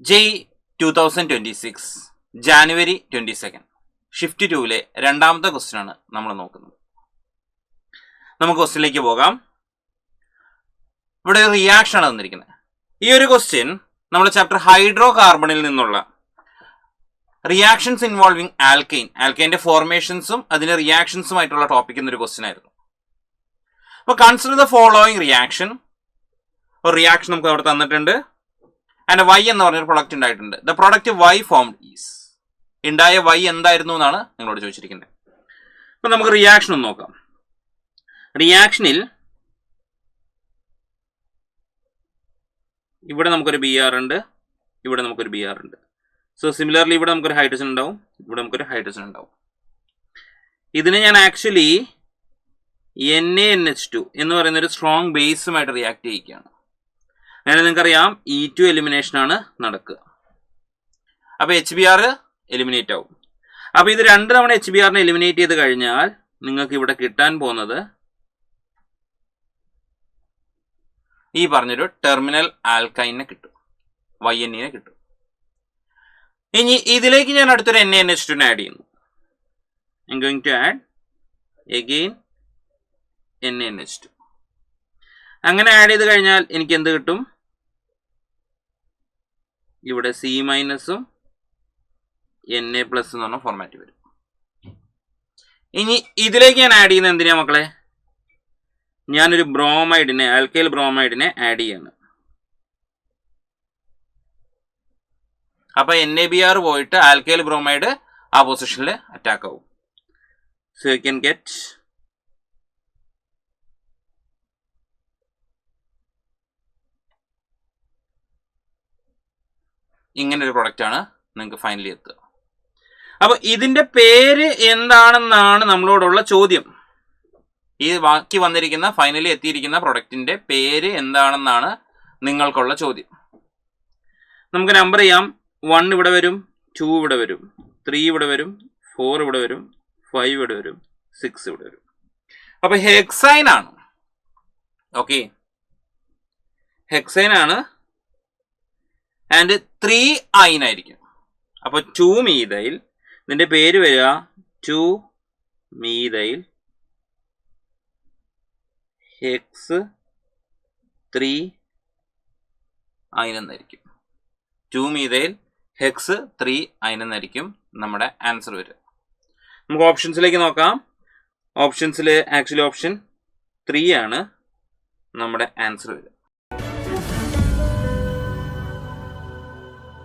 ജെയ് 2026 January 22 shift 2-ലെ രണ്ടാമത്തെ question ആണ് നമ്മൾ നോക്കുന്നത്. നമുക്ക് ക്വസ്റ്റ്യനിലേക്ക് പോകാം. ഇവിടെ ഒരു റിയാക്ഷൻ ആണ് തന്നിരിക്കുന്നത്. ഈ ഒരു ക്വസ്റ്റ്യൻ നമ്മുടെ ചാപ്റ്റർ ഹൈഡ്രോ കാർബണിൽ നിന്നുള്ള റിയാക്ഷൻസ് ഇൻവോൾവിംഗ് ആൽക്കൈൻ്റെ ഫോർമേഷൻസും അതിന്റെ റിയാക്ഷൻസുമായിട്ടുള്ള ടോപ്പിക് എന്നൊരു ക്വസ്റ്റ്യൻ ആയിരുന്നു. അപ്പോൾ കൺസിഡർ ദ ഫോളോയിങ് റിയാക്ഷൻ. ഒരു റിയാക്ഷൻ നമുക്ക് അവിടെ തന്നിട്ടുണ്ട്. ആൻഡ് വൈ എന്ന് പറഞ്ഞൊരു പ്രൊഡക്റ്റ് ഉണ്ടായിട്ടുണ്ട്. The product Y formed is, ഉണ്ടായ വൈ എന്തായിരുന്നു എന്നാണ് നിങ്ങളോട് ചോദിച്ചിരിക്കുന്നത്. അപ്പൊ നമുക്ക് റിയാക്ഷൻ ഒന്ന് നോക്കാം. റിയാക്ഷനിൽ ഇവിടെ നമുക്കൊരു ബി ആർ ഉണ്ട്, ഇവിടെ നമുക്കൊരു ബി ആർ ഉണ്ട്. സോ സിമിലർലി ഇവിടെ നമുക്കൊരു ഹൈഡ്രജൻ ഉണ്ടാവും, ഇവിടെ നമുക്കൊരു ഹൈഡ്രജൻ ഉണ്ടാവും. ഇതിനെ ഞാൻ ആക്ച്വലി NaNH2 എന്ന് പറയുന്ന ഒരു സ്ട്രോങ് ബേസുമായിട്ട് റിയാക്ട് ചെയ്യിക്കുകയാണ്. അങ്ങനെ നിങ്ങൾക്കറിയാം E2 എലിമിനേഷൻ ആണ് നടക്കുക. അപ്പോൾ HBr എലിമിനേറ്റ് ആവും. അപ്പോൾ ഇത് 2 തവണ HBrനെ എലിമിനേറ്റ് ചെയ്ത് കഴിഞ്ഞാൽ നിങ്ങൾക്ക് ഇവിടെ കിട്ടാൻ പോകുന്നത് ഈ പറഞ്ഞൊരു ടെർമിനൽ ആൽക്കൈനെ കിട്ടും, YNE കിട്ടും. ഇനി ഇതിലേക്ക് ഞാൻ അടുത്തൊരു NaNH2 ആഡ് ചെയ്യുന്നു. I am going to add again NaNH2. അങ്ങനെ ആഡ് ചെയ്ത് കഴിഞ്ഞാൽ എനിക്ക് എന്ത് കിട്ടും? ഇവിടെ C- Na+ എന്ന് പറഞ്ഞ ഫോർമാറ്റ് വരും. ഇനി ഇതിലേക്ക് ഞാൻ ആഡ് ചെയ്യുന്നത് എന്തിനാ മക്കളെ? ഞാനൊരു ബ്രോമൈഡിനെ, ആൽക്കൈൽ ബ്രോമൈഡിനെ ആഡ് ചെയ്യാണ്. അപ്പൊ NaBr പോയിട്ട് ആൽക്കൈൽ ബ്രോമൈഡ് ആ പൊസിഷനിൽ അറ്റാക്ക് ആവും. സോ യു ക്യാൻ ഗെറ്റ് ഇങ്ങനെ ഒരു പ്രൊഡക്റ്റ് ആണ് നിങ്ങൾക്ക് ഫൈനലി എത്തുക. അപ്പൊ ഇതിന്റെ പേര് എന്താണെന്നാണ് നമ്മളോടുള്ള ചോദ്യം. ഈ ബാക്കി വന്നിരിക്കുന്ന ഫൈനലി എത്തിയിരിക്കുന്ന പ്രൊഡക്റ്റിന്റെ പേര് എന്താണെന്നാണ് നിങ്ങൾക്കുള്ള ചോദ്യം. നമുക്ക് നമ്പർ ചെയ്യാം. 1 ഇവിടെ വരും, 2 ഇവിടെ വരും, 3 ഇവിടെ വരും, 4 ഇവിടെ വരും, 5 ഇവിടെ വരും, 6 ഇവിടെ വരും. അപ്പൊ ഹെക്സൈൻ ആണ്. ഓക്കെ, ഹെക്സൈൻ ആണ്. ആൻഡ് 3 ആയിരിക്കും. അപ്പൊ 2-മീഥൈൽ, ഇതിന്റെ പേര് വരിക 2-മീഥൈൽ ഹെക്സ് 3 എന്നായിരിക്കും. 2-മീഥൈൽ ഹെക്സ് 3 എന്നായിരിക്കും നമ്മുടെ ആൻസർ വരിക. നമുക്ക് ഓപ്ഷൻസിലേക്ക് നോക്കാം. ഓപ്ഷൻസിൽ ആക്ച്വലി ഓപ്ഷൻ 3 ആണ് നമ്മുടെ ആൻസർ വരിക.